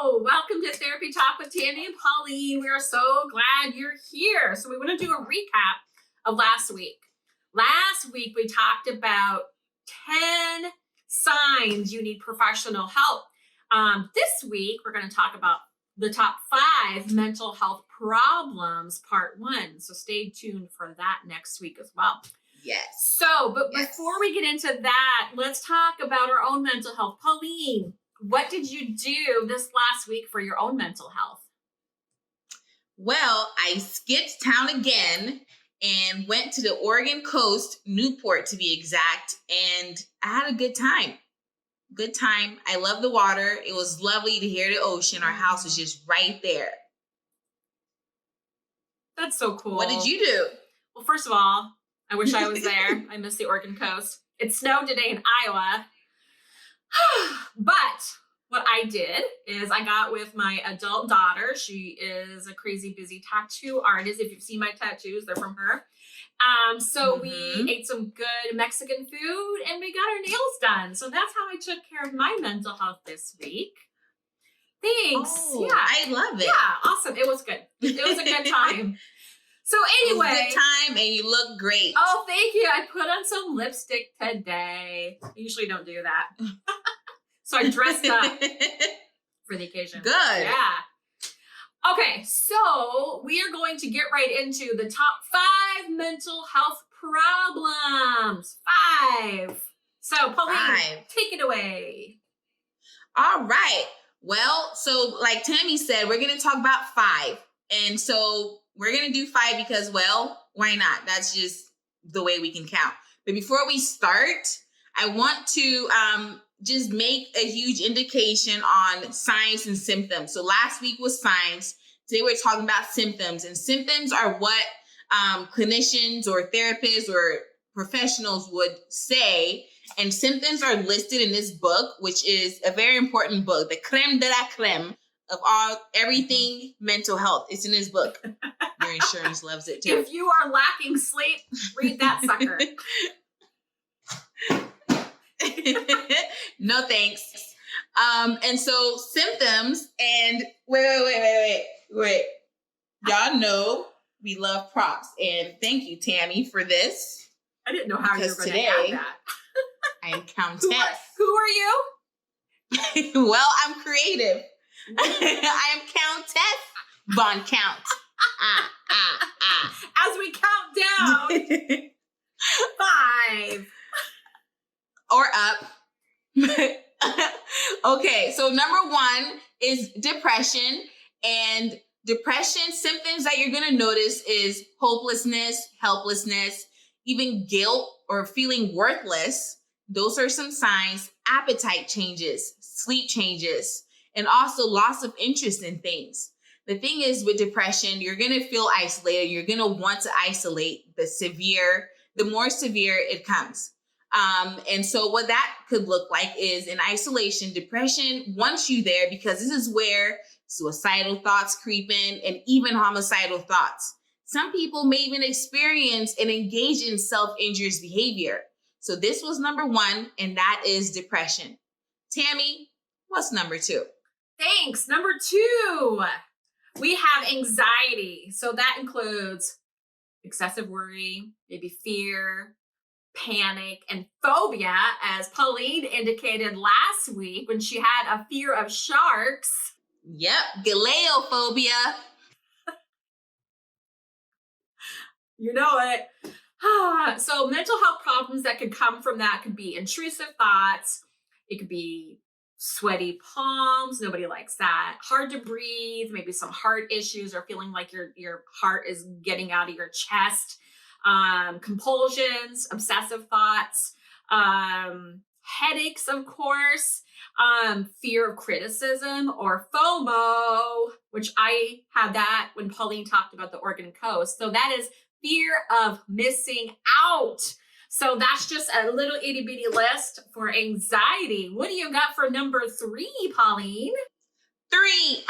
Welcome to Therapy Talk with Tammy and Pauline. We are so glad you're here. So we want to do a recap of last week. Last week, we talked about 10 signs you need professional help. This week, we're going to talk about the top 5 mental health problems, part 1. So stay tuned for that next week as well. Yes. So, before we get into that, let's talk about our own mental health. Pauline, what did you do this last week for your own mental health? Well, I skipped town again and went to the Oregon coast, Newport to be exact, and I had a good time. Good time. I love the water. It was lovely to hear the ocean. Our house was just right there. That's so cool. What did you do? Well, first of all, I wish I was there. I miss the Oregon coast. It snowed today in Iowa. But what I did is I got with my adult daughter. She is a crazy busy tattoo artist. If you've seen my tattoos, they're from her. So we ate some good Mexican food and we got our nails done. So that's how I took care of my mental health this week. Thanks. Oh, yeah. I love it. Yeah, awesome. It was good. It was a good time. So anyway. It was a good time and you look great. Oh, thank you. I put on some lipstick today. I usually don't do that. So I dressed up for the occasion. Good. Yeah. Okay, so we are going to get right into the top 5 mental health problems. 5. So Pauline, take it away. All right. Well, so like Tammy said, we're going to talk about 5. And so we're going to do 5 because, well, why not? That's just the way we can count. But before we start, I want to just make a huge indication on signs and symptoms. So last week was signs. Today we're talking about symptoms. And symptoms are what clinicians or therapists or professionals would say. And symptoms are listed in this book, which is a very important book, the creme de la creme of everything mental health. It's in this book. Your insurance loves it too. If you are lacking sleep, read that sucker. No thanks. And so symptoms and wait. Y'all know we love props. And thank you, Tammy, for this. I didn't know how you were going to add that. I am Countess. Who are you? Well, I'm creative. I am Countess Von Count. As we count down. 5. Or up. Okay, so number 1 is depression. And depression symptoms that you're going to notice is hopelessness, helplessness, even guilt or feeling worthless. Those are some signs. Appetite changes, sleep changes, and also loss of interest in things. The thing is with depression, you're going to feel isolated. You're going to want to isolate the more severe it comes. And so what that could look like is in isolation, depression wants you there because this is where suicidal thoughts creep in and even homicidal thoughts. Some people may even experience and engage in self-injurious behavior. So this was number 1, and that is depression. Tammy, what's number 2? Thanks. Number 2, we have anxiety. So that includes excessive worry, maybe fear, panic, and phobia, as Pauline indicated last week when she had a fear of sharks. Yep, galeophobia. You know it. So mental health problems that could come from that could be intrusive thoughts. It could be sweaty palms. Nobody likes that. Hard to breathe. Maybe some heart issues or feeling like your heart is getting out of your chest. Compulsions, obsessive thoughts, headaches, of course, fear of criticism or FOMO, which I had that when Pauline talked about the Oregon coast. So that is fear of missing out. So that's just a little itty bitty list for anxiety. What do you got for number 3, Pauline? 3.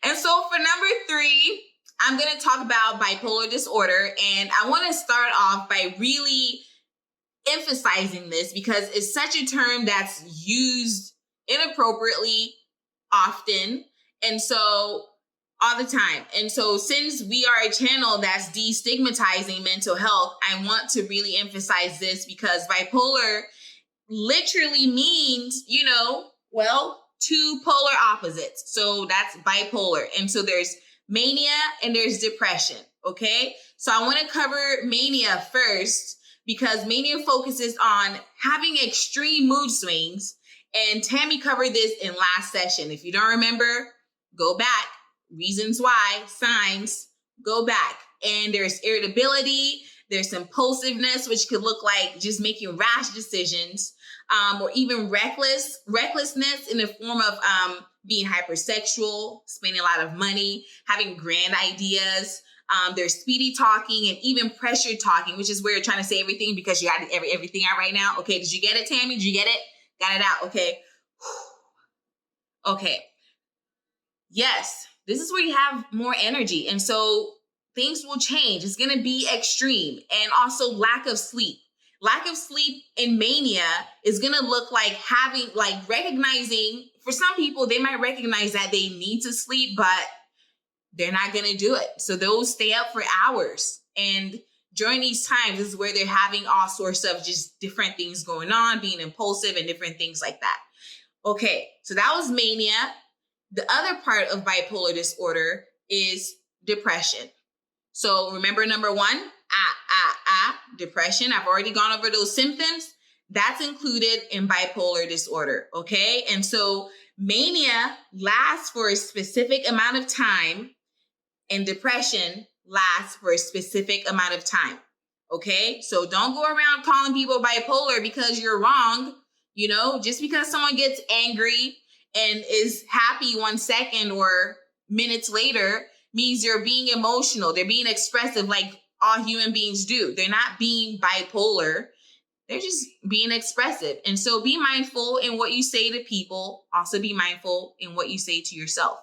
And so for number 3, I'm going to talk about bipolar disorder. And I want to start off by really emphasizing this because it's such a term that's used inappropriately often. And so all the time. And so since we are a channel that's destigmatizing mental health, I want to really emphasize this because bipolar literally means, two polar opposites. So that's bipolar. And so there's mania and there's depression. Okay. So I want to cover mania first because mania focuses on having extreme mood swings. And Tammy covered this in last session. If you don't remember, go back. Reasons why, signs, go back. And there's irritability, there's impulsiveness, which could look like just making rash decisions, or even recklessness in the form of being hypersexual, spending a lot of money, having grand ideas. There's speedy talking and even pressured talking, which is where you're trying to say everything because you got everything out right now. Okay, did you get it, Tammy? Did you get it? Got it out. Okay. Okay. Yes. This is where you have more energy. And so things will change. It's going to be extreme. And also lack of sleep. Lack of sleep in mania is going to look like recognizing, for some people, they might recognize that they need to sleep, but they're not going to do it. So they'll stay up for hours. And during these times is where they're having all sorts of just different things going on, being impulsive and different things like that. Okay, so that was mania. The other part of bipolar disorder is depression. So remember number one, depression. I've already gone over those symptoms. That's included in bipolar disorder, okay? And so mania lasts for a specific amount of time and depression lasts for a specific amount of time, okay? So don't go around calling people bipolar because you're wrong. Just because someone gets angry and is happy 1 second or minutes later means they're being emotional. They're being expressive like all human beings do. They're not being bipolar. They're just being expressive. And so be mindful in what you say to people. Also be mindful in what you say to yourself.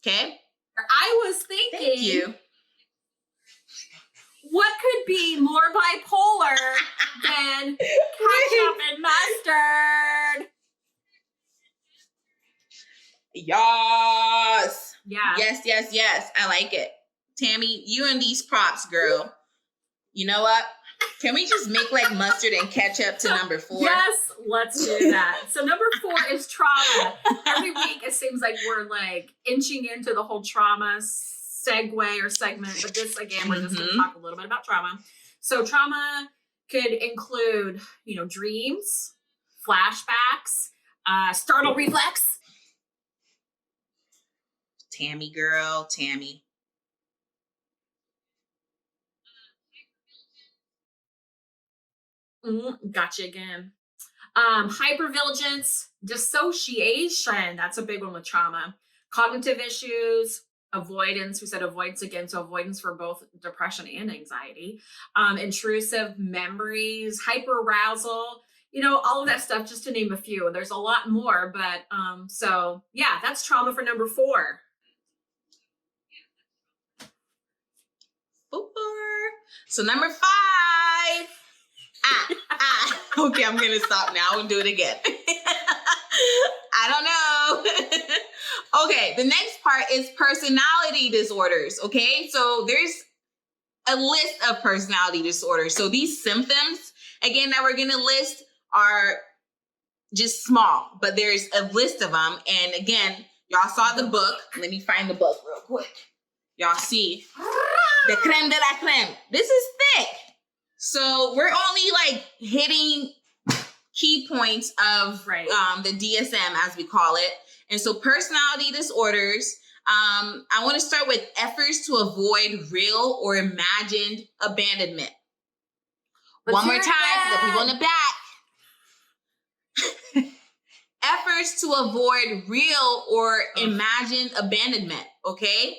Okay? I was thinking, Thank you. What could be more bipolar than ketchup and mustard? Yes. Yeah. Yes. I like it. Tammy, you and these props, girl. You know what? Can we just make like mustard and ketchup to number 4? Yes, let's do that. So number 4 is trauma. Every week it seems like we're like inching into the whole trauma segue or segment, but this again, we're just going to talk a little bit about trauma. So trauma could include, dreams, flashbacks, startle reflex. Tammy, girl, Tammy. Gotcha again. Hypervigilance, dissociation. That's a big one with trauma. Cognitive issues, avoidance. We said avoidance again. So avoidance for both depression and anxiety. Intrusive memories, hyperarousal, all of that stuff, just to name a few. There's a lot more, but so yeah, that's trauma for number 4. So number 5. Okay, I'm gonna stop now and do it again. I don't know. Okay, the next part is personality disorders. Okay, so there's a list of personality disorders. So these symptoms, again, that we're gonna list are just small, but there's a list of them. And again, y'all saw the book. Let me find the book real quick. Y'all see the creme de la creme. This is thick. So we're only like hitting key points of the DSM, as we call it. And so personality disorders, I want to start with efforts to avoid real or imagined abandonment. One more time for the people in the back. Efforts to avoid real or imagined abandonment, okay?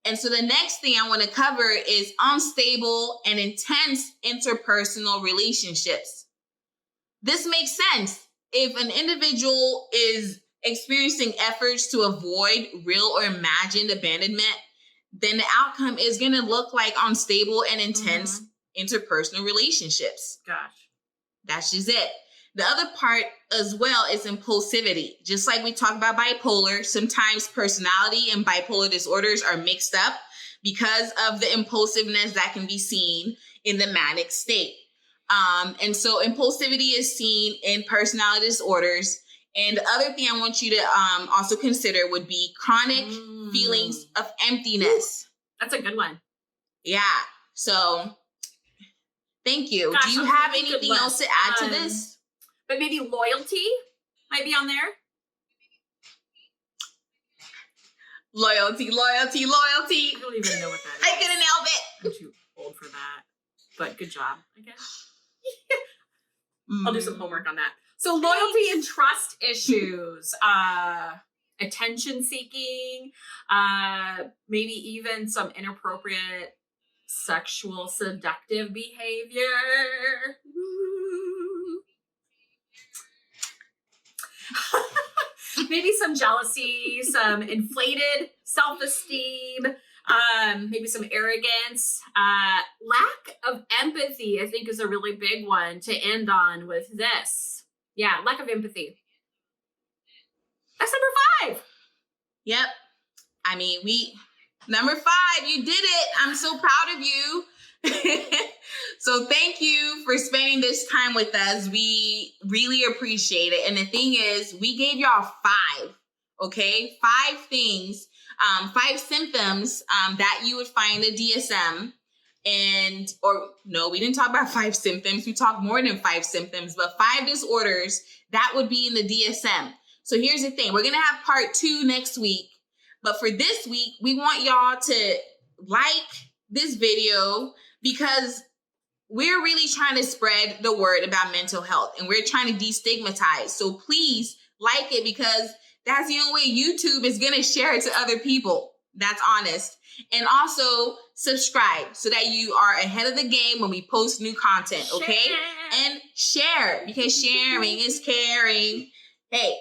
And so the next thing I want to cover is unstable and intense interpersonal relationships. This makes sense. If an individual is experiencing efforts to avoid real or imagined abandonment, then the outcome is going to look like unstable and intense interpersonal relationships. Gosh. That's just it. The other part as well is impulsivity. Just like we talked about bipolar, sometimes personality and bipolar disorders are mixed up because of the impulsiveness that can be seen in the manic state. And so impulsivity is seen in personality disorders. And the other thing I want you to also consider would be chronic feelings of emptiness. That's a good one. Yeah. So thank you. Gosh, do you have anything else to add to this? But maybe loyalty might be on there. Loyalty. I don't even know what that is. I could have nailed it. I'm too old for that. But good job, I guess. I'll do some homework on that. So loyalty and trust issues, attention seeking, maybe even some inappropriate sexual seductive behavior. Maybe some jealousy, some inflated self-esteem, maybe some arrogance, lack of empathy, I think is a really big one to end on with this. Yeah, lack of empathy. That's number 5. Yep. I mean, number 5, you did it. I'm so proud of you. So thank you for spending this time with us. We really appreciate it. And the thing is, we gave y'all 5, okay? 5 things, 5 symptoms that you would find in the DSM. We didn't talk about 5 symptoms. We talked more than 5 symptoms, but 5 disorders that would be in the DSM. So here's the thing. We're going to have part 2 next week. But for this week, we want y'all to like this video because we're really trying to spread the word about mental health and we're trying to destigmatize. So please like it because that's the only way YouTube is going to share it to other people. That's honest. And also subscribe so that you are ahead of the game when we post new content, okay? And share because sharing is caring. Hey,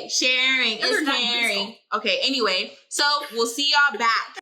sharing is caring. Okay, anyway, so we'll see y'all back